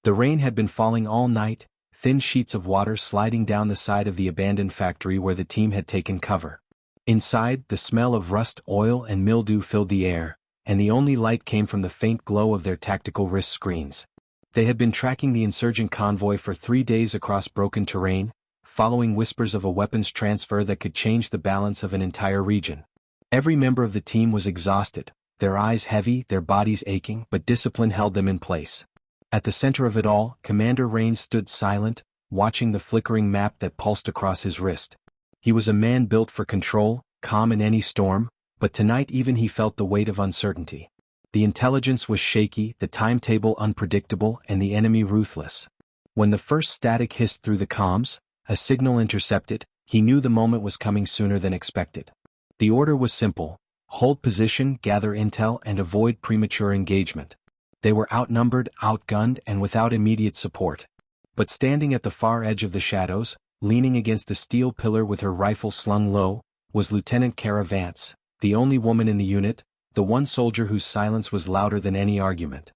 The rain had been falling all night, thin sheets of water sliding down the side of the abandoned factory where the team had taken cover. Inside, the smell of rust, oil, and mildew filled the air, and the only light came from the faint glow of their tactical wrist screens. They had been tracking the insurgent convoy for 3 days across broken terrain, following whispers of a weapons transfer that could change the balance of an entire region. Every member of the team was exhausted, their eyes heavy, their bodies aching, but discipline held them in place. At the center of it all, Commander Rains stood silent, watching the flickering map that pulsed across his wrist. He was a man built for control, calm in any storm, but tonight even he felt the weight of uncertainty. The intelligence was shaky, the timetable unpredictable, and the enemy ruthless. When the first static hissed through the comms, a signal intercepted, he knew the moment was coming sooner than expected. The order was simple: hold position, gather intel, and avoid premature engagement. They were outnumbered, outgunned, and without immediate support. But standing at the far edge of the shadows, leaning against a steel pillar with her rifle slung low, was Lieutenant Kara Vance, the only woman in the unit, the one soldier whose silence was louder than any argument.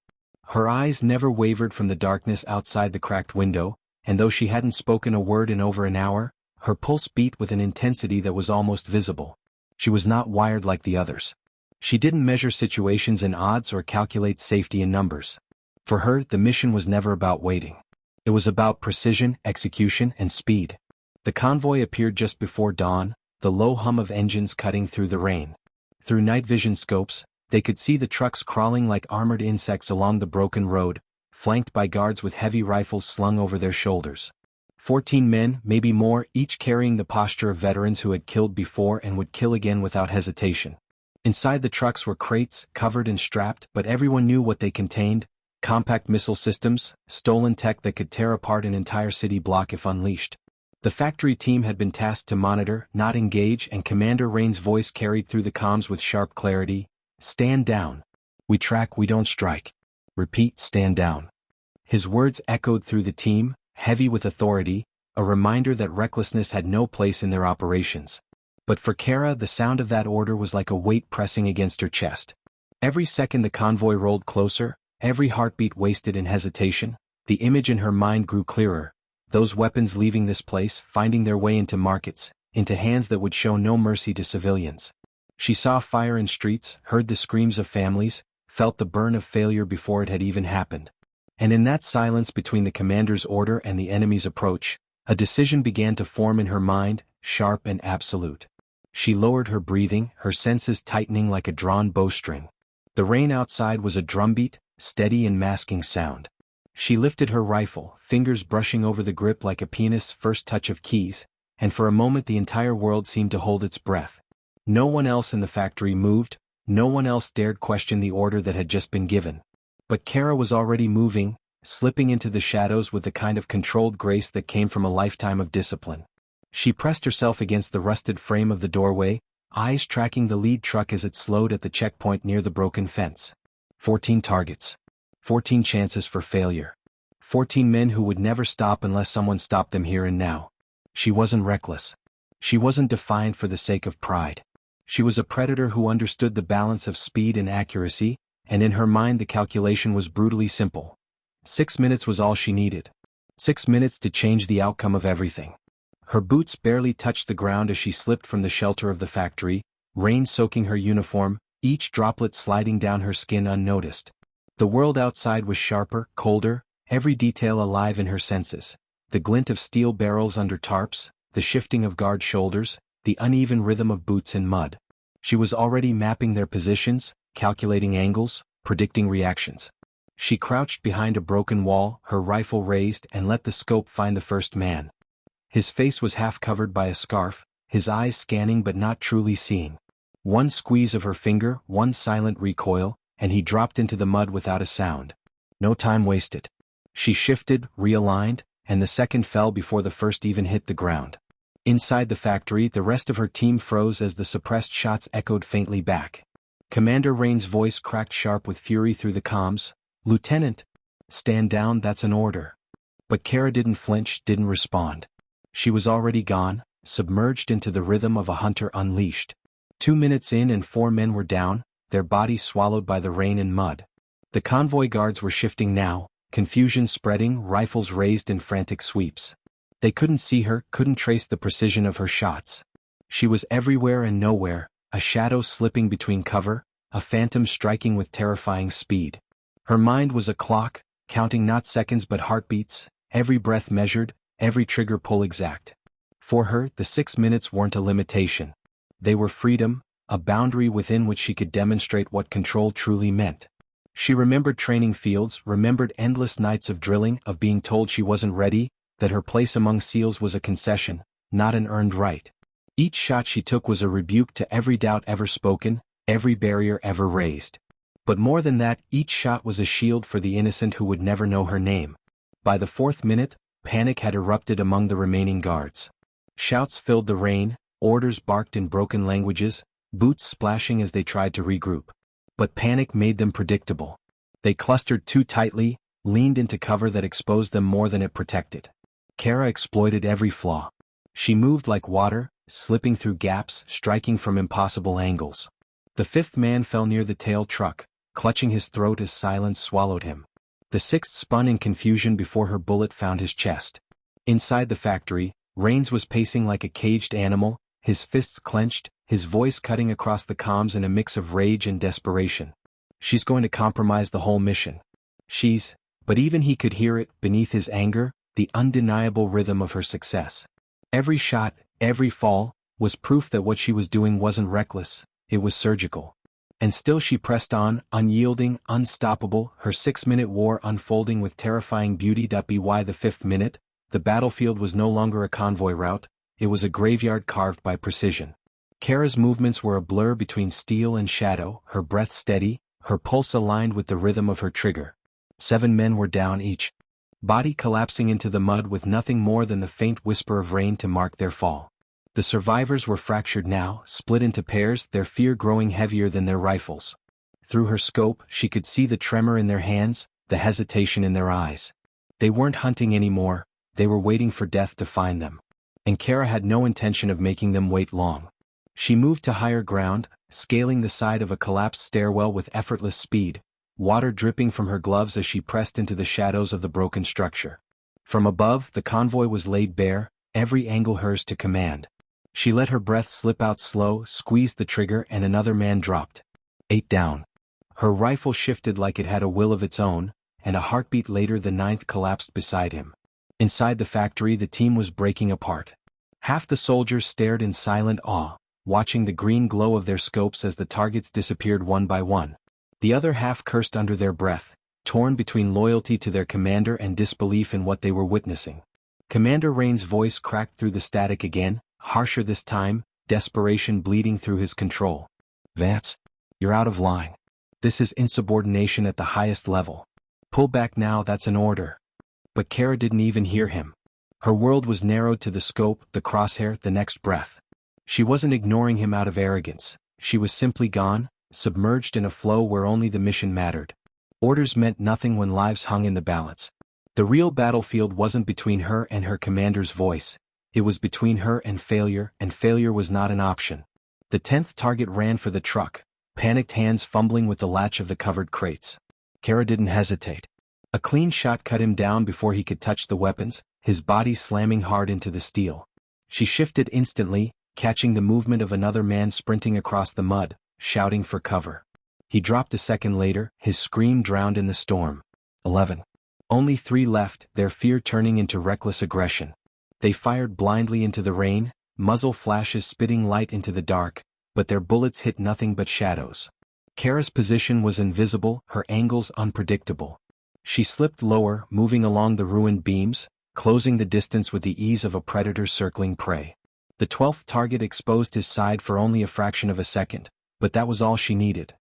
Her eyes never wavered from the darkness outside the cracked window, and though she hadn't spoken a word in over an hour, her pulse beat with an intensity that was almost visible. She was not wired like the others. She didn't measure situations in odds or calculate safety in numbers. For her, the mission was never about waiting. It was about precision, execution, and speed. The convoy appeared just before dawn, the low hum of engines cutting through the rain. Through night vision scopes, they could see the trucks crawling like armored insects along the broken road, flanked by guards with heavy rifles slung over their shoulders. 14 men, maybe more, each carrying the posture of veterans who had killed before and would kill again without hesitation. Inside the trucks were crates, covered and strapped, but everyone knew what they contained: compact missile systems, stolen tech that could tear apart an entire city block if unleashed. The factory team had been tasked to monitor, not engage, and Commander Rain's voice carried through the comms with sharp clarity: "Stand down. We track, we don't strike. Repeat, stand down." His words echoed through the team, heavy with authority, a reminder that recklessness had no place in their operations. But for Kara, the sound of that order was like a weight pressing against her chest. Every second the convoy rolled closer, every heartbeat wasted in hesitation, the image in her mind grew clearer: those weapons leaving this place, finding their way into markets, into hands that would show no mercy to civilians. She saw fire in streets, heard the screams of families, felt the burn of failure before it had even happened. And in that silence between the commander's order and the enemy's approach, a decision began to form in her mind, sharp and absolute. She lowered her breathing, her senses tightening like a drawn bowstring. The rain outside was a drumbeat, steady and masking sound. She lifted her rifle, fingers brushing over the grip like a pianist's first touch of keys, and for a moment the entire world seemed to hold its breath. No one else in the factory moved, no one else dared question the order that had just been given. But Kara was already moving, slipping into the shadows with the kind of controlled grace that came from a lifetime of discipline. She pressed herself against the rusted frame of the doorway, eyes tracking the lead truck as it slowed at the checkpoint near the broken fence. 14 targets. 14 chances for failure. 14 men who would never stop unless someone stopped them here and now. She wasn't reckless. She wasn't defiant for the sake of pride. She was a predator who understood the balance of speed and accuracy, and in her mind the calculation was brutally simple. 6 minutes was all she needed. 6 minutes to change the outcome of everything. Her boots barely touched the ground as she slipped from the shelter of the factory, rain soaking her uniform, each droplet sliding down her skin unnoticed. The world outside was sharper, colder, every detail alive in her senses: the glint of steel barrels under tarps, the shifting of guard shoulders, the uneven rhythm of boots in mud. She was already mapping their positions, calculating angles, predicting reactions. She crouched behind a broken wall, her rifle raised, and let the scope find the first man. His face was half covered by a scarf, his eyes scanning but not truly seeing. One squeeze of her finger, one silent recoil, and he dropped into the mud without a sound. No time wasted. She shifted, realigned, and the second fell before the first even hit the ground. Inside the factory, the rest of her team froze as the suppressed shots echoed faintly back. Commander Rain's voice cracked sharp with fury through the comms: "Lieutenant, stand down, that's an order." But Kara didn't flinch, didn't respond. She was already gone, submerged into the rhythm of a hunter unleashed. 2 minutes in and 4 men were down, their bodies swallowed by the rain and mud. The convoy guards were shifting now, confusion spreading, rifles raised in frantic sweeps. They couldn't see her, couldn't trace the precision of her shots. She was everywhere and nowhere, a shadow slipping between cover, a phantom striking with terrifying speed. Her mind was a clock, counting not seconds but heartbeats, every breath measured, every trigger pull exact. For her, the 6 minutes weren't a limitation. They were freedom, a boundary within which she could demonstrate what control truly meant. She remembered training fields, remembered endless nights of drilling, of being told she wasn't ready, that her place among SEALs was a concession, not an earned right. Each shot she took was a rebuke to every doubt ever spoken, every barrier ever raised. But more than that, each shot was a shield for the innocent who would never know her name. By the 4th minute, panic had erupted among the remaining guards. Shouts filled the rain, orders barked in broken languages, boots splashing as they tried to regroup. But panic made them predictable. They clustered too tightly, leaned into cover that exposed them more than it protected. Kara exploited every flaw. She moved like water, slipping through gaps, striking from impossible angles. The 5th man fell near the tail truck, clutching his throat as silence swallowed him. The 6th spun in confusion before her bullet found his chest. Inside the factory, Rains was pacing like a caged animal, his fists clenched, his voice cutting across the comms in a mix of rage and desperation. She's going to compromise the whole mission. But even he could hear it, beneath his anger, the undeniable rhythm of her success. Every shot, every fall, was proof that what she was doing wasn't reckless, it was surgical. And still she pressed on, unyielding, unstoppable, her 6-minute war unfolding with terrifying beauty. By the 5th minute, the battlefield was no longer a convoy route, it was a graveyard carved by precision. Kara's movements were a blur between steel and shadow, her breath steady, her pulse aligned with the rhythm of her trigger. 7 men were down, each body collapsing into the mud with nothing more than the faint whisper of rain to mark their fall. The survivors were fractured now, split into pairs, their fear growing heavier than their rifles. Through her scope, she could see the tremor in their hands, the hesitation in their eyes. They weren't hunting anymore, they were waiting for death to find them. And Kara had no intention of making them wait long. She moved to higher ground, scaling the side of a collapsed stairwell with effortless speed, water dripping from her gloves as she pressed into the shadows of the broken structure. From above, the convoy was laid bare, every angle hers to command. She let her breath slip out slow, squeezed the trigger, and another man dropped. 8 down. Her rifle shifted like it had a will of its own, and a heartbeat later the 9th collapsed beside him. Inside the factory the team was breaking apart. Half the soldiers stared in silent awe, watching the green glow of their scopes as the targets disappeared one by one. The other half cursed under their breath, torn between loyalty to their commander and disbelief in what they were witnessing. Commander Rain's voice cracked through the static again, harsher this time, desperation bleeding through his control. "Vance, you're out of line. This is insubordination at the highest level. Pull back now, that's an order." But Kara didn't even hear him. Her world was narrowed to the scope, the crosshair, the next breath. She wasn't ignoring him out of arrogance, she was simply gone, submerged in a flow where only the mission mattered. Orders meant nothing when lives hung in the balance. The real battlefield wasn't between her and her commander's voice, it was between her and failure was not an option. The 10th target ran for the truck, panicked hands fumbling with the latch of the covered crates. Kara didn't hesitate. A clean shot cut him down before he could touch the weapons, his body slamming hard into the steel. She shifted instantly, catching the movement of another man sprinting across the mud, shouting for cover. He dropped a second later, his scream drowned in the storm. 11. Only 3 left, their fear turning into reckless aggression. They fired blindly into the rain, muzzle flashes spitting light into the dark, but their bullets hit nothing but shadows. Kara's position was invisible, her angles unpredictable. She slipped lower, moving along the ruined beams, closing the distance with the ease of a predator circling prey. The 12th target exposed his side for only a fraction of a second, but that was all she needed.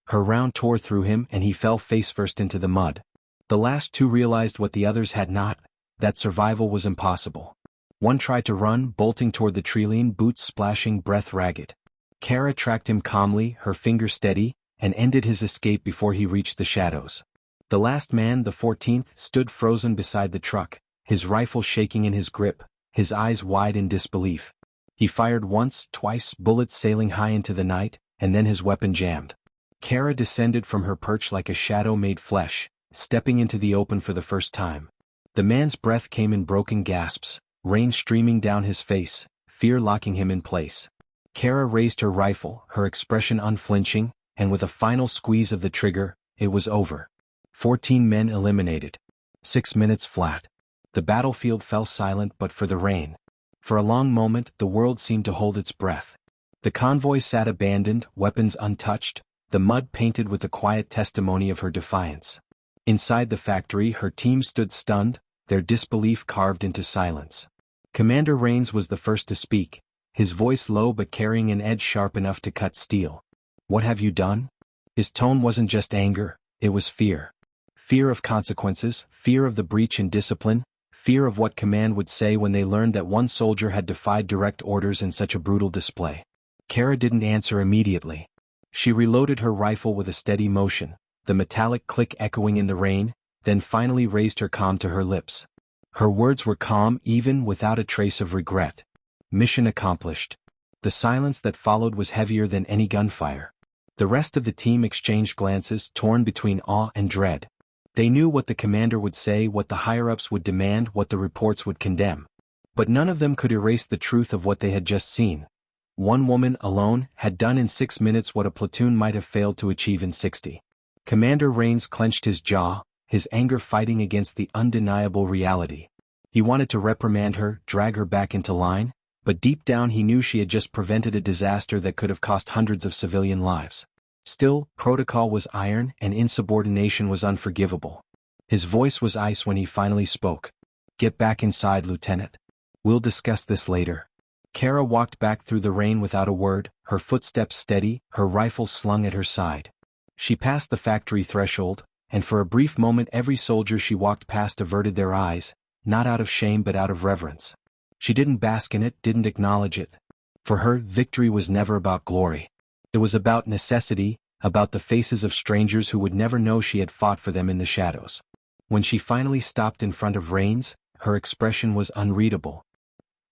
Her round tore through him and he fell face-first into the mud. The last 2 realized what the others had not, that survival was impossible. One tried to run, bolting toward the trillion, boots splashing, breath ragged. Kara tracked him calmly, her finger steady, and ended his escape before he reached the shadows. The last man, the 14th, stood frozen beside the truck, his rifle shaking in his grip, his eyes wide in disbelief. He fired once, twice, bullets sailing high into the night, and then his weapon jammed. Kara descended from her perch like a shadow made flesh, stepping into the open for the first time. The man's breath came in broken gasps, rain streaming down his face, fear locking him in place. Kara raised her rifle, her expression unflinching, and with a final squeeze of the trigger, it was over. 14 men eliminated. 6 minutes flat. The battlefield fell silent but for the rain. For a long moment, the world seemed to hold its breath. The convoy sat abandoned, weapons untouched, the mud painted with the quiet testimony of her defiance. Inside the factory, her team stood stunned, their disbelief carved into silence. Commander Rains was the first to speak, his voice low but carrying an edge sharp enough to cut steel. "What have you done?" His tone wasn't just anger, it was fear. Fear of consequences, fear of the breach in discipline, fear of what command would say when they learned that one soldier had defied direct orders in such a brutal display. Kara didn't answer immediately. She reloaded her rifle with a steady motion, the metallic click echoing in the rain, then finally raised her calm to her lips. Her words were calm even without a trace of regret. Mission accomplished. The silence that followed was heavier than any gunfire. The rest of the team exchanged glances torn between awe and dread. They knew what the commander would say, what the higher-ups would demand, what the reports would condemn. But none of them could erase the truth of what they had just seen. One woman, alone, had done in 6 minutes what a platoon might have failed to achieve in 60. Commander Rains clenched his jaw, his anger fighting against the undeniable reality. He wanted to reprimand her, drag her back into line, but deep down he knew she had just prevented a disaster that could have cost hundreds of civilian lives. Still, protocol was iron and insubordination was unforgivable. His voice was ice when he finally spoke. "Get back inside, Lieutenant. We'll discuss this later." Kara walked back through the rain without a word, her footsteps steady, her rifle slung at her side. She passed the factory threshold, and for a brief moment every soldier she walked past averted their eyes, not out of shame but out of reverence. She didn't bask in it, didn't acknowledge it. For her, victory was never about glory. It was about necessity, about the faces of strangers who would never know she had fought for them in the shadows. When she finally stopped in front of Rains, her expression was unreadable.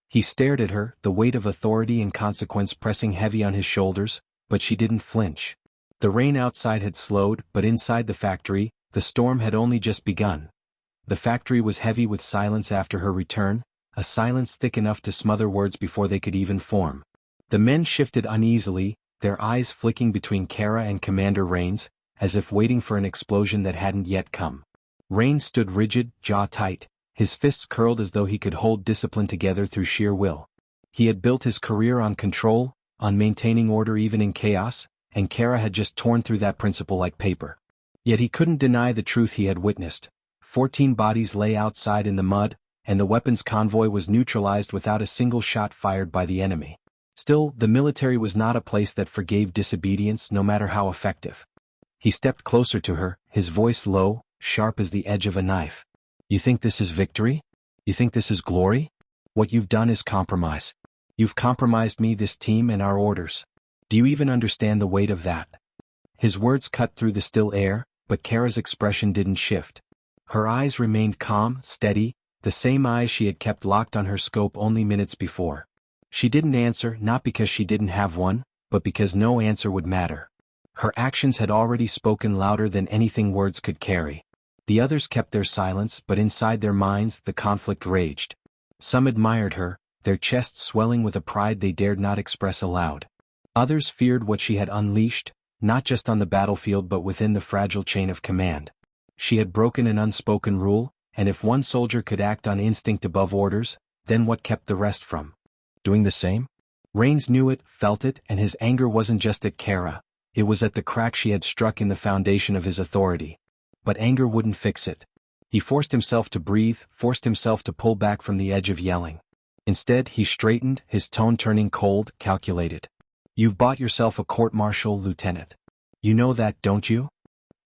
He stared at her, the weight of authority and consequence pressing heavy on his shoulders, but she didn't flinch. The rain outside had slowed, but inside the factory, the storm had only just begun. The factory was heavy with silence after her return, a silence thick enough to smother words before they could even form. The men shifted uneasily, their eyes flicking between Kara and Commander Rains, as if waiting for an explosion that hadn't yet come. Rains stood rigid, jaw tight, his fists curled as though he could hold discipline together through sheer will. He had built his career on control, on maintaining order even in chaos, and Kara had just torn through that principle like paper. Yet he couldn't deny the truth he had witnessed. 14 bodies lay outside in the mud, and the weapons convoy was neutralized without a single shot fired by the enemy. Still, the military was not a place that forgave disobedience, no matter how effective. He stepped closer to her, his voice low, sharp as the edge of a knife. "You think this is victory? You think this is glory? What you've done is compromise. You've compromised me, this team, and our orders. Do you even understand the weight of that?" His words cut through the still air, but Kara's expression didn't shift. Her eyes remained calm, steady, the same eyes she had kept locked on her scope only minutes before. She didn't answer, not because she didn't have one, but because no answer would matter. Her actions had already spoken louder than anything words could carry. The others kept their silence, but inside their minds the conflict raged. Some admired her, their chests swelling with a pride they dared not express aloud. Others feared what she had unleashed, not just on the battlefield but within the fragile chain of command. She had broken an unspoken rule, and if one soldier could act on instinct above orders, then what kept the rest from doing the same? Rains knew it, felt it, and his anger wasn't just at Kara, it was at the crack she had struck in the foundation of his authority. But anger wouldn't fix it. He forced himself to breathe, forced himself to pull back from the edge of yelling. Instead, he straightened, his tone turning cold, calculated. "You've bought yourself a court-martial, Lieutenant. You know that, don't you?"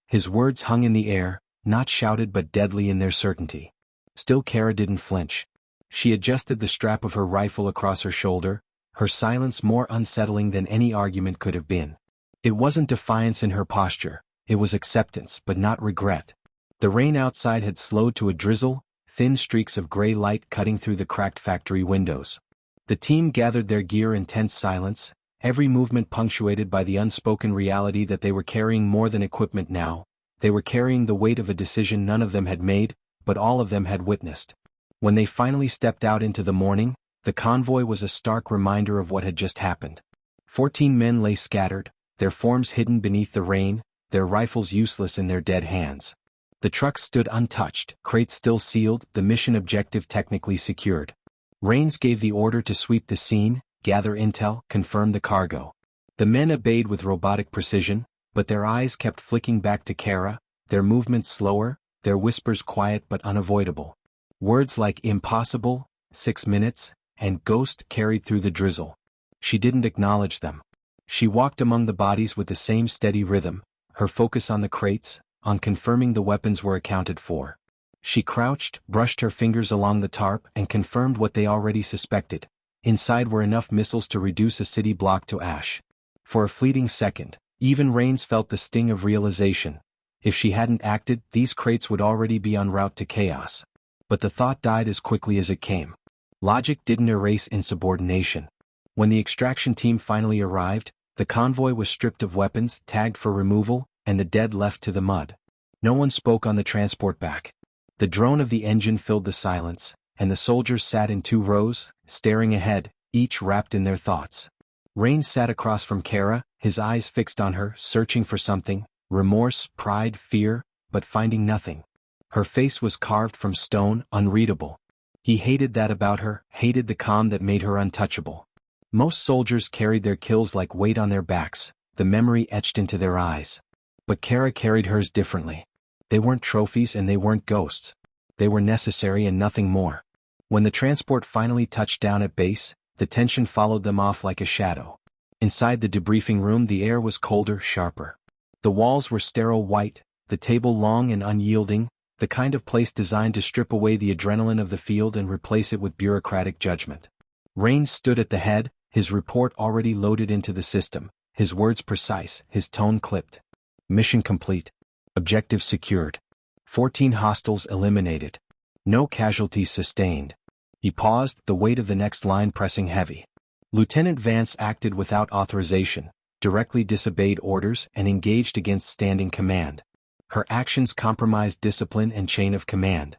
His words hung in the air, not shouted but deadly in their certainty. Still Kara didn't flinch. She adjusted the strap of her rifle across her shoulder, her silence more unsettling than any argument could have been. It wasn't defiance in her posture. It was acceptance, but not regret. The rain outside had slowed to a drizzle, thin streaks of gray light cutting through the cracked factory windows. The team gathered their gear in tense silence, every movement punctuated by the unspoken reality that they were carrying more than equipment now, They were carrying the weight of a decision none of them had made, but all of them had witnessed. When they finally stepped out into the morning, the convoy was a stark reminder of what had just happened. 14 men lay scattered, their forms hidden beneath the rain, their rifles useless in their dead hands. The trucks stood untouched, crates still sealed, the mission objective technically secured. Rains gave the order to sweep the scene, gather intel, confirm the cargo. The men obeyed with robotic precision, but their eyes kept flicking back to Kara, their movements slower, their whispers quiet but unavoidable. Words like impossible, 6 minutes, and ghost carried through the drizzle. She didn't acknowledge them. She walked among the bodies with the same steady rhythm, her focus on the crates, on confirming the weapons were accounted for. She crouched, brushed her fingers along the tarp and confirmed what they already suspected. Inside were enough missiles to reduce a city block to ash. For a fleeting second, even Rains felt the sting of realization. If she hadn't acted, these crates would already be en route to chaos. But the thought died as quickly as it came. Logic didn't erase insubordination. When the extraction team finally arrived, the convoy was stripped of weapons, tagged for removal, and the dead left to the mud. No one spoke on the transport back. The drone of the engine filled the silence, and the soldiers sat in 2 rows, staring ahead, each wrapped in their thoughts. Rains sat across from Kara, his eyes fixed on her, searching for something, remorse, pride, fear, but finding nothing. Her face was carved from stone, unreadable. He hated that about her, hated the calm that made her untouchable. Most soldiers carried their kills like weight on their backs, the memory etched into their eyes. But Kara carried hers differently. They weren't trophies and they weren't ghosts. They were necessary and nothing more. When the transport finally touched down at base, the tension followed them off like a shadow. Inside the debriefing room the air was colder, sharper. The walls were sterile white, the table long and unyielding, the kind of place designed to strip away the adrenaline of the field and replace it with bureaucratic judgment. Rains stood at the head, his report already loaded into the system, his words precise, his tone clipped. Mission complete. Objective secured. 14 hostiles eliminated. No casualties sustained. He paused, the weight of the next line pressing heavy. Lieutenant Vance acted without authorization, directly disobeyed orders and engaged against standing command. Her actions compromised discipline and chain of command.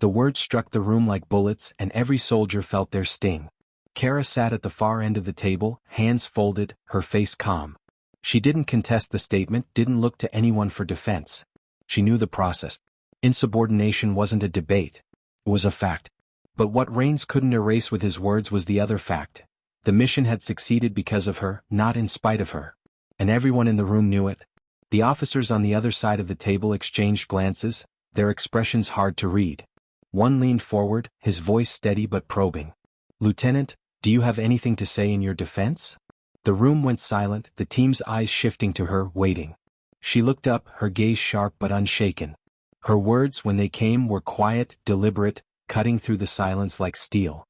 The words struck the room like bullets and every soldier felt their sting. Kara sat at the far end of the table, hands folded, her face calm. She didn't contest the statement, didn't look to anyone for defense. She knew the process. Insubordination wasn't a debate. It was a fact. But what Rains couldn't erase with his words was the other fact. The mission had succeeded because of her, not in spite of her. And everyone in the room knew it. The officers on the other side of the table exchanged glances, their expressions hard to read. One leaned forward, his voice steady but probing. "Lieutenant, do you have anything to say in your defense?" The room went silent, the team's eyes shifting to her, waiting. She looked up, her gaze sharp but unshaken. Her words, when they came, were quiet, deliberate, cutting through the silence like steel.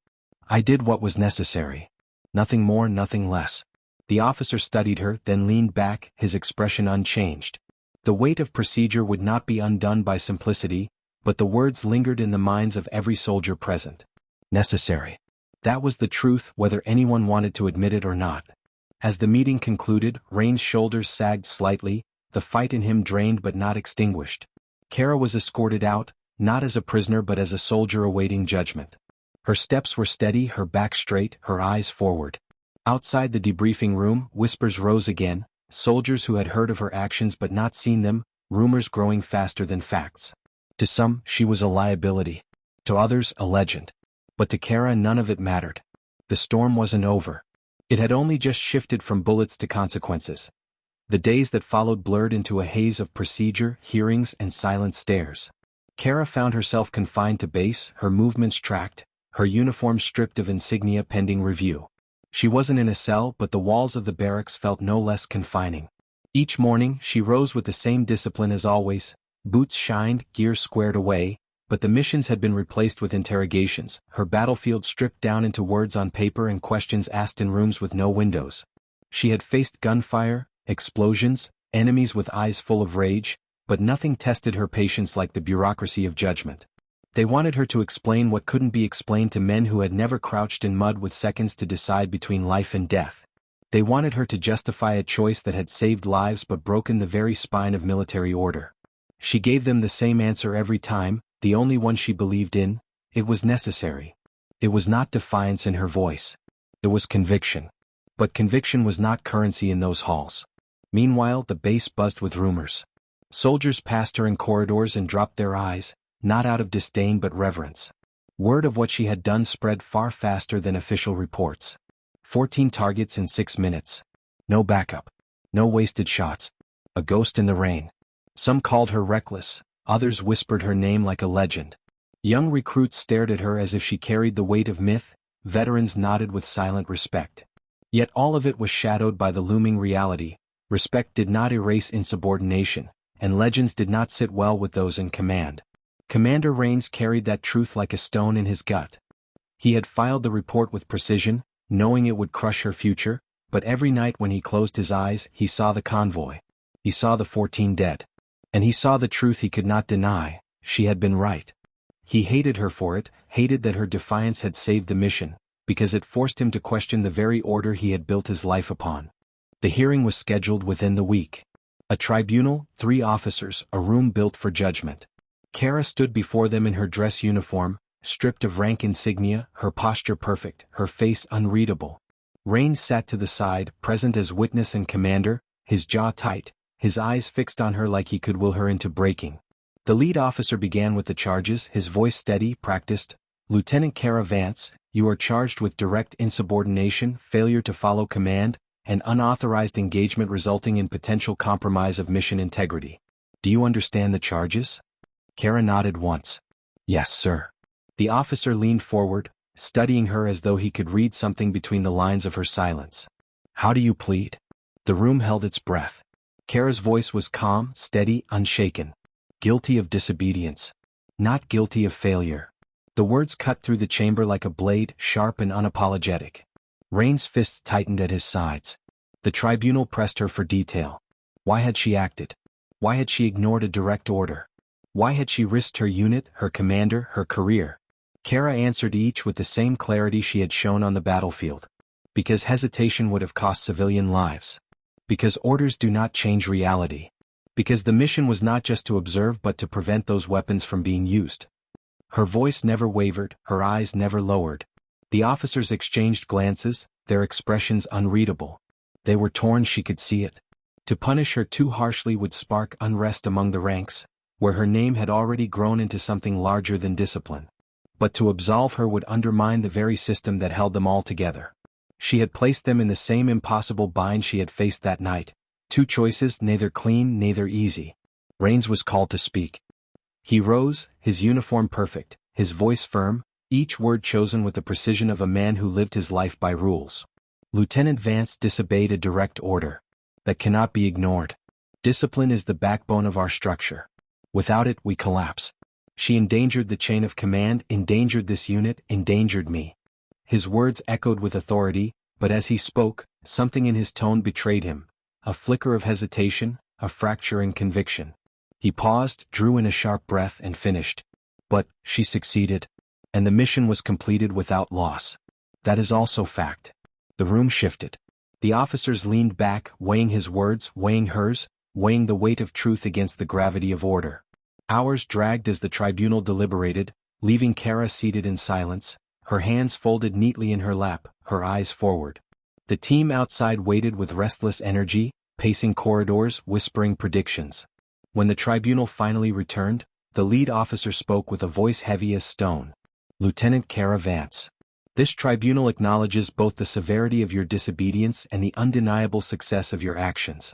"I did what was necessary. Nothing more, nothing less." The officer studied her, then leaned back, his expression unchanged. The weight of procedure would not be undone by simplicity, but the words lingered in the minds of every soldier present. Necessary. That was the truth, whether anyone wanted to admit it or not. As the meeting concluded, Rain's shoulders sagged slightly, the fight in him drained but not extinguished. Kara was escorted out, not as a prisoner but as a soldier awaiting judgment. Her steps were steady, her back straight, her eyes forward. Outside the debriefing room, whispers rose again, soldiers who had heard of her actions but not seen them, rumors growing faster than facts. To some, she was a liability. To others, a legend. But to Kara none of it mattered. The storm wasn't over. It had only just shifted from bullets to consequences. The days that followed blurred into a haze of procedure, hearings, and silent stares. Kara found herself confined to base, her movements tracked, her uniform stripped of insignia pending review. She wasn't in a cell, but the walls of the barracks felt no less confining. Each morning, she rose with the same discipline as always, boots shined, gear squared away, but the missions had been replaced with interrogations, her battlefield stripped down into words on paper and questions asked in rooms with no windows. She had faced gunfire, explosions, enemies with eyes full of rage, but nothing tested her patience like the bureaucracy of judgment. They wanted her to explain what couldn't be explained to men who had never crouched in mud with seconds to decide between life and death. They wanted her to justify a choice that had saved lives but broken the very spine of military order. She gave them the same answer every time, the only one she believed in. It was necessary. It was not defiance in her voice. It was conviction. But conviction was not currency in those halls. Meanwhile, the base buzzed with rumors. Soldiers passed her in corridors and dropped their eyes, not out of disdain but reverence. Word of what she had done spread far faster than official reports. 14 targets in 6 minutes. No backup. No wasted shots. A ghost in the rain. Some called her reckless, others whispered her name like a legend. Young recruits stared at her as if she carried the weight of myth, veterans nodded with silent respect. Yet all of it was shadowed by the looming reality. Respect did not erase insubordination, and legends did not sit well with those in command. Commander Rains carried that truth like a stone in his gut. He had filed the report with precision, knowing it would crush her future, but every night when he closed his eyes, he saw the convoy. He saw the 14 dead. And he saw the truth he could not deny: she had been right. He hated her for it, hated that her defiance had saved the mission, because it forced him to question the very order he had built his life upon. The hearing was scheduled within the week. A tribunal, 3 officers, a room built for judgment. Kara stood before them in her dress uniform, stripped of rank insignia, her posture perfect, her face unreadable. Rains sat to the side, present as witness and commander, his jaw tight, his eyes fixed on her like he could will her into breaking. The lead officer began with the charges, his voice steady, practiced. Lieutenant Kara Vance, you are charged with direct insubordination, failure to follow command, and unauthorized engagement resulting in potential compromise of mission integrity. Do you understand the charges? Kara nodded once. Yes, sir. The officer leaned forward, studying her as though he could read something between the lines of her silence. How do you plead? The room held its breath. Kara's voice was calm, steady, unshaken. Guilty of disobedience. Not guilty of failure. The words cut through the chamber like a blade, sharp and unapologetic. Rains' fists tightened at his sides. The tribunal pressed her for detail. Why had she acted? Why had she ignored a direct order? Why had she risked her unit, her commander, her career? Kara answered each with the same clarity she had shown on the battlefield. Because hesitation would have cost civilian lives. Because orders do not change reality. Because the mission was not just to observe but to prevent those weapons from being used. Her voice never wavered, her eyes never lowered. The officers exchanged glances, their expressions unreadable. They were torn, she could see it. To punish her too harshly would spark unrest among the ranks, where her name had already grown into something larger than discipline. But to absolve her would undermine the very system that held them all together. She had placed them in the same impossible bind she had faced that night. 2 choices, neither clean, neither easy. Rains was called to speak. He rose, his uniform perfect, his voice firm, each word chosen with the precision of a man who lived his life by rules. Lieutenant Vance disobeyed a direct order. That cannot be ignored. Discipline is the backbone of our structure. Without it, we collapse. She endangered the chain of command, endangered this unit, endangered me. His words echoed with authority, but as he spoke, something in his tone betrayed him. A flicker of hesitation, a fracture in conviction. He paused, drew in a sharp breath and finished. But, she succeeded. And the mission was completed without loss. That is also fact. The room shifted. The officers leaned back, weighing his words, weighing hers, weighing the weight of truth against the gravity of order. Hours dragged as the tribunal deliberated, leaving Kara seated in silence, her hands folded neatly in her lap, her eyes forward. The team outside waited with restless energy, pacing corridors, whispering predictions. When the tribunal finally returned, the lead officer spoke with a voice heavy as stone. Lieutenant Kara Vance. This tribunal acknowledges both the severity of your disobedience and the undeniable success of your actions.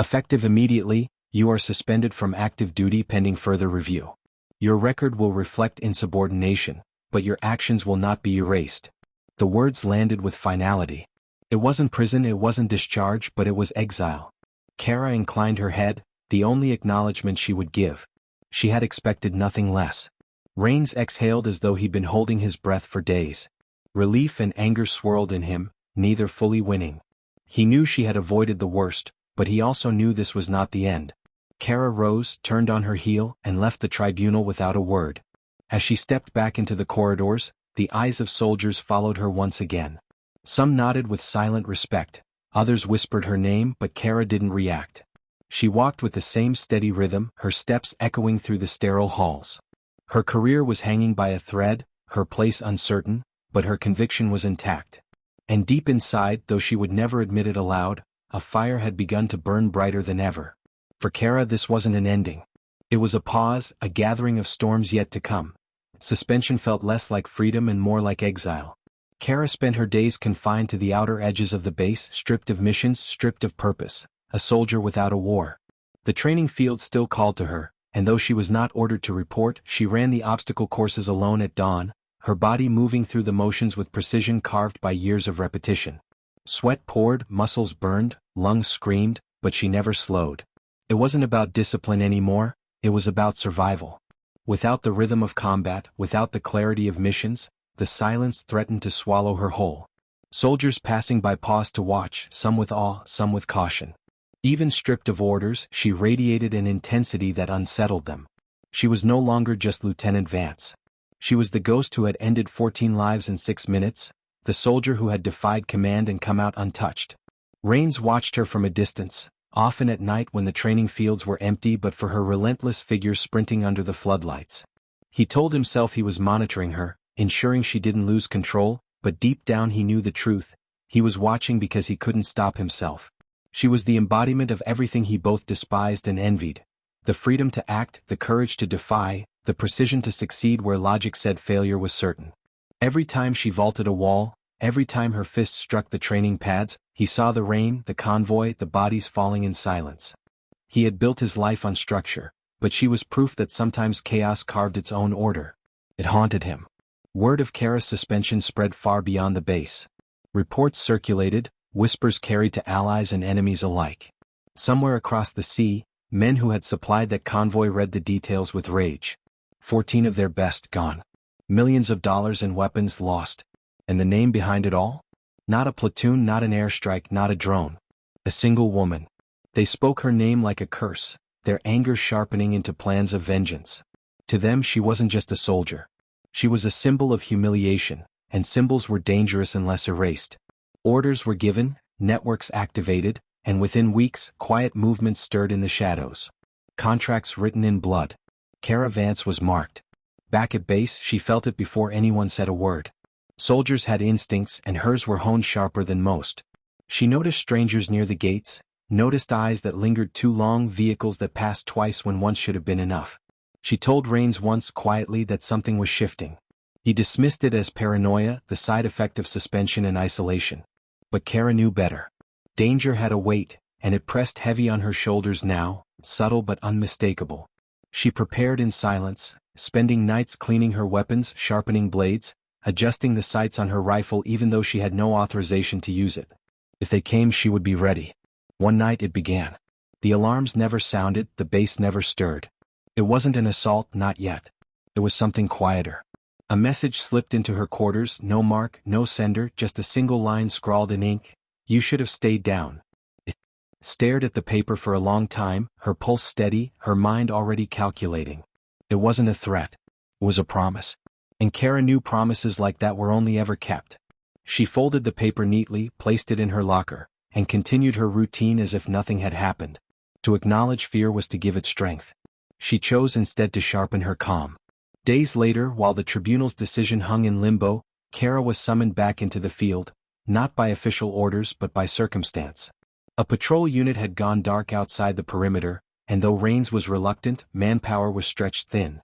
Effective immediately, you are suspended from active duty pending further review. Your record will reflect insubordination, but your actions will not be erased. The words landed with finality. It wasn't prison, it wasn't discharge, but it was exile. Kara inclined her head, the only acknowledgement she would give. She had expected nothing less. Rains exhaled as though he'd been holding his breath for days. Relief and anger swirled in him, neither fully winning. He knew she had avoided the worst, but he also knew this was not the end. Kara rose, turned on her heel, and left the tribunal without a word. As she stepped back into the corridors, the eyes of soldiers followed her once again. Some nodded with silent respect, others whispered her name, but Kara didn't react. She walked with the same steady rhythm, her steps echoing through the sterile halls. Her career was hanging by a thread, her place uncertain, but her conviction was intact. And deep inside, though she would never admit it aloud, a fire had begun to burn brighter than ever. For Kara, this wasn't an ending. It was a pause, a gathering of storms yet to come. Suspension felt less like freedom and more like exile. Kara spent her days confined to the outer edges of the base, stripped of missions, stripped of purpose, a soldier without a war. The training field still called to her, and though she was not ordered to report, she ran the obstacle courses alone at dawn, her body moving through the motions with precision carved by years of repetition. Sweat poured, muscles burned, lungs screamed, but she never slowed. It wasn't about discipline anymore, it was about survival. Without the rhythm of combat, without the clarity of missions, the silence threatened to swallow her whole. Soldiers passing by paused to watch, some with awe, some with caution. Even stripped of orders, she radiated an intensity that unsettled them. She was no longer just Lieutenant Vance. She was the ghost who had ended 14 lives in 6 minutes, the soldier who had defied command and come out untouched. Rains watched her from a distance, often at night when the training fields were empty but for her relentless figure sprinting under the floodlights. He told himself he was monitoring her, ensuring she didn't lose control, but deep down he knew the truth. He was watching because he couldn't stop himself. She was the embodiment of everything he both despised and envied. The freedom to act, the courage to defy, the precision to succeed where logic said failure was certain. Every time she vaulted a wall, every time her fists struck the training pads, he saw the rain, the convoy, the bodies falling in silence. He had built his life on structure, but she was proof that sometimes chaos carved its own order. It haunted him. Word of Kara's suspension spread far beyond the base. Reports circulated, whispers carried to allies and enemies alike. Somewhere across the sea, men who had supplied that convoy read the details with rage. 14 of their best gone. Millions of dollars in weapons lost. And the name behind it all? Not a platoon, not an airstrike, not a drone. A single woman. They spoke her name like a curse, their anger sharpening into plans of vengeance. To them she wasn't just a soldier. She was a symbol of humiliation, and symbols were dangerous unless erased. Orders were given, networks activated, and within weeks, quiet movements stirred in the shadows. Contracts written in blood. Kara Vance was marked. Back at base, she felt it before anyone said a word. Soldiers had instincts, and hers were honed sharper than most. She noticed strangers near the gates, noticed eyes that lingered too long, vehicles that passed twice when once should have been enough. She told Rains once quietly that something was shifting. He dismissed it as paranoia, the side effect of suspension and isolation. But Kara knew better. Danger had a weight, and it pressed heavy on her shoulders now, subtle but unmistakable. She prepared in silence, spending nights cleaning her weapons, sharpening blades, adjusting the sights on her rifle even though she had no authorization to use it. If they came, she would be ready. One night it began. The alarms never sounded, the base never stirred. It wasn't an assault, not yet. It was something quieter. A message slipped into her quarters, no mark, no sender, just a single line scrawled in ink. You should have stayed down. It stared at the paper for a long time, her pulse steady, her mind already calculating. It wasn't a threat. It was a promise. And Kara knew promises like that were only ever kept. She folded the paper neatly, placed it in her locker, and continued her routine as if nothing had happened. To acknowledge fear was to give it strength. She chose instead to sharpen her calm. Days later, while the tribunal's decision hung in limbo, Kara was summoned back into the field, not by official orders but by circumstance. A patrol unit had gone dark outside the perimeter, and though Rains was reluctant, manpower was stretched thin.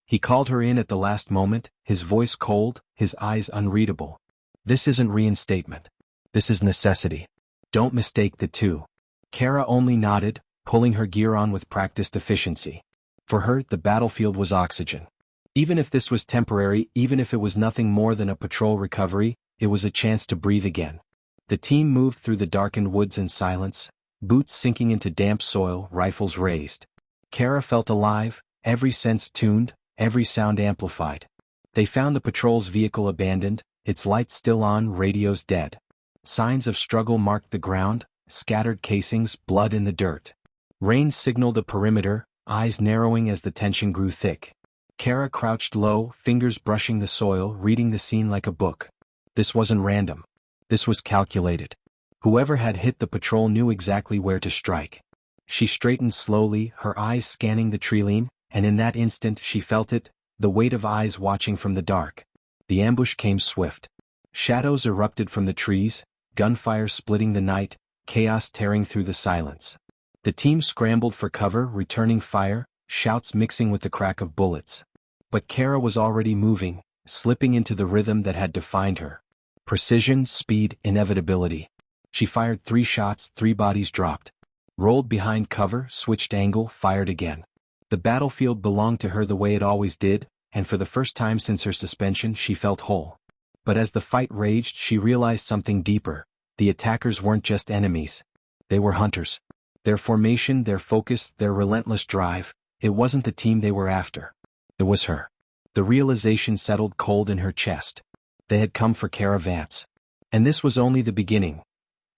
He called her in at the last moment, his voice cold, his eyes unreadable. This isn't reinstatement. This is necessity. Don't mistake the two. Kara only nodded, pulling her gear on with practiced efficiency. For her, the battlefield was oxygen. Even if this was temporary, even if it was nothing more than a patrol recovery, it was a chance to breathe again. The team moved through the darkened woods in silence, boots sinking into damp soil, rifles raised. Kara felt alive, every sense tuned, every sound amplified. They found the patrol's vehicle abandoned, its lights still on, radios dead. Signs of struggle marked the ground, scattered casings, blood in the dirt. Rain signaled a perimeter, eyes narrowing as the tension grew thick. Kara crouched low, fingers brushing the soil, reading the scene like a book. This wasn't random. This was calculated. Whoever had hit the patrol knew exactly where to strike. She straightened slowly, her eyes scanning the treeline, and in that instant she felt it, the weight of eyes watching from the dark. The ambush came swift. Shadows erupted from the trees, gunfire splitting the night, chaos tearing through the silence. The team scrambled for cover, returning fire, shouts mixing with the crack of bullets. But Kara was already moving, slipping into the rhythm that had defined her. Precision, speed, inevitability. She fired 3 shots, 3 bodies dropped. Rolled behind cover, switched angle, fired again. The battlefield belonged to her the way it always did, and for the first time since her suspension she felt whole. But as the fight raged she realized something deeper. The attackers weren't just enemies. They were hunters. Their formation, their focus, their relentless drive, it wasn't the team they were after. It was her. The realization settled cold in her chest. They had come for Kara Vance. And this was only the beginning.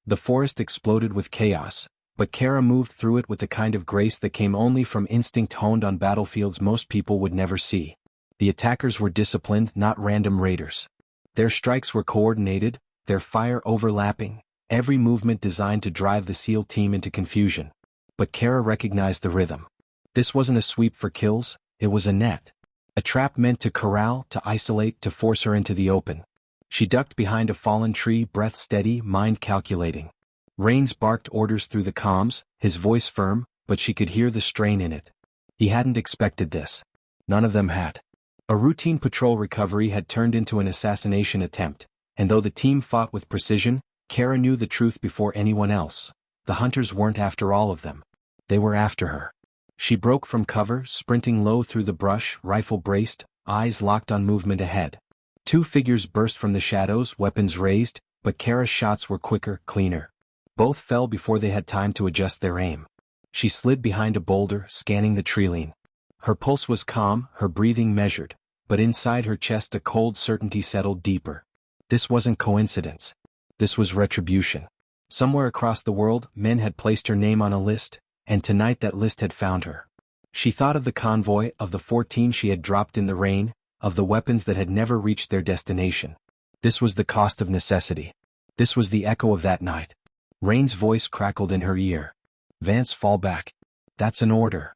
The forest exploded with chaos, but Kara moved through it with the kind of grace that came only from instinct honed on battlefields most people would never see. The attackers were disciplined, not random raiders. Their strikes were coordinated, their fire overlapping, every movement designed to drive the SEAL team into confusion. But Kara recognized the rhythm. This wasn't a sweep for kills, it was a net. A trap meant to corral, to isolate, to force her into the open. She ducked behind a fallen tree, breath steady, mind calculating. Rains barked orders through the comms, his voice firm, but she could hear the strain in it. He hadn't expected this. None of them had. A routine patrol recovery had turned into an assassination attempt, and though the team fought with precision, Kara knew the truth before anyone else. The hunters weren't after all of them. They were after her. She broke from cover, sprinting low through the brush, rifle braced, eyes locked on movement ahead. 2 figures burst from the shadows, weapons raised, but Kara's shots were quicker, cleaner. Both fell before they had time to adjust their aim. She slid behind a boulder, scanning the treeline. Her pulse was calm, her breathing measured, but inside her chest a cold certainty settled deeper. This wasn't coincidence. This was retribution. Somewhere across the world, men had placed her name on a list, and tonight that list had found her. She thought of the convoy, of the 14 she had dropped in the rain, of the weapons that had never reached their destination. This was the cost of necessity. This was the echo of that night. Rain's voice crackled in her ear. Vance, fall back. That's an order.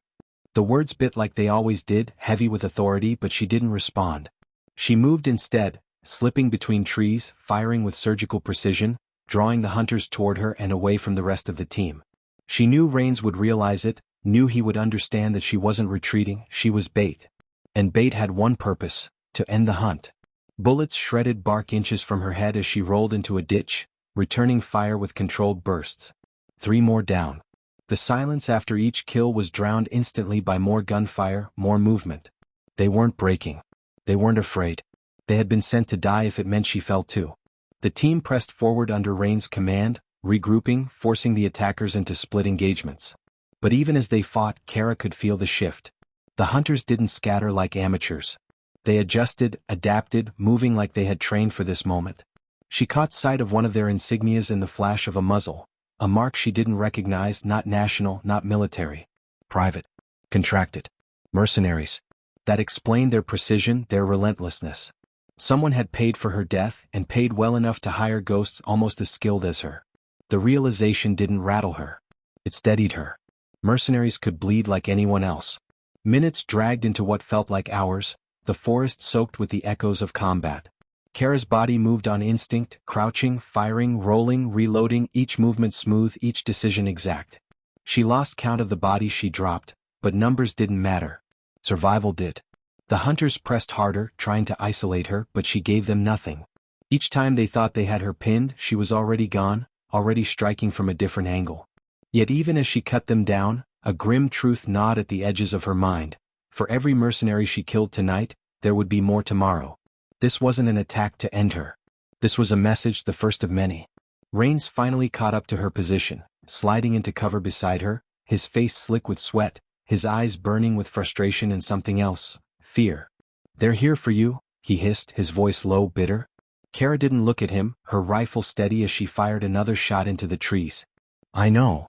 The words bit like they always did, heavy with authority, but she didn't respond. She moved instead, slipping between trees, firing with surgical precision, drawing the hunters toward her and away from the rest of the team. She knew Rains would realize it, knew he would understand that she wasn't retreating, she was bait. And bait had one purpose, to end the hunt. Bullets shredded bark inches from her head as she rolled into a ditch, returning fire with controlled bursts. 3 more down. The silence after each kill was drowned instantly by more gunfire, more movement. They weren't breaking. They weren't afraid. They had been sent to die if it meant she fell too. The team pressed forward under Rain's command, regrouping, forcing the attackers into split engagements. But even as they fought, Kara could feel the shift. The hunters didn't scatter like amateurs. They adjusted, adapted, moving like they had trained for this moment. She caught sight of one of their insignias in the flash of a muzzle, a mark she didn't recognize, not national, not military. Private. Contracted. Mercenaries. That explained their precision, their relentlessness. Someone had paid for her death, and paid well enough to hire ghosts almost as skilled as her. The realization didn't rattle her. It steadied her. Mercenaries could bleed like anyone else. Minutes dragged into what felt like hours, the forest soaked with the echoes of combat. Kara's body moved on instinct, crouching, firing, rolling, reloading, each movement smooth, each decision exact. She lost count of the bodies she dropped, but numbers didn't matter. Survival did. The hunters pressed harder, trying to isolate her, but she gave them nothing. Each time they thought they had her pinned, she was already gone, already striking from a different angle. Yet even as she cut them down, a grim truth gnawed at the edges of her mind. For every mercenary she killed tonight, there would be more tomorrow. This wasn't an attack to end her. This was a message, the first of many. Rains finally caught up to her position, sliding into cover beside her, his face slick with sweat, his eyes burning with frustration and something else, fear. "They're here for you," he hissed, his voice low, bitter. Kara didn't look at him, her rifle steady as she fired another shot into the trees. "I know."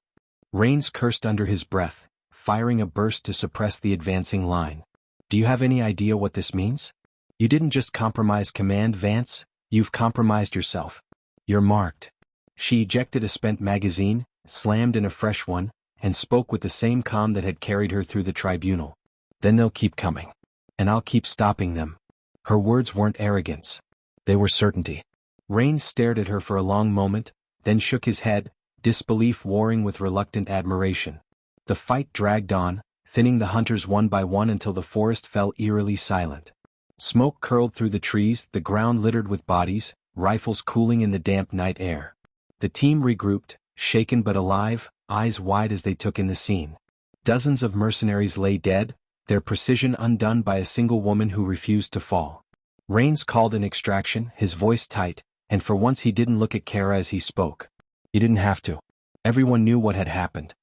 Rains cursed under his breath, firing a burst to suppress the advancing line. "Do you have any idea what this means? You didn't just compromise command, Vance, you've compromised yourself. You're marked." She ejected a spent magazine, slammed in a fresh one, and spoke with the same calm that had carried her through the tribunal. Then they'll keep coming. And I'll keep stopping them. Her words weren't arrogance. They were certainty. Rains stared at her for a long moment, then shook his head, disbelief warring with reluctant admiration. The fight dragged on, thinning the hunters one by one until the forest fell eerily silent. Smoke curled through the trees, the ground littered with bodies, rifles cooling in the damp night air. The team regrouped, shaken but alive, eyes wide as they took in the scene. Dozens of mercenaries lay dead, their precision undone by a single woman who refused to fall. Rains called an extraction, his voice tight, and for once he didn't look at Kara as he spoke. He didn't have to. Everyone knew what had happened.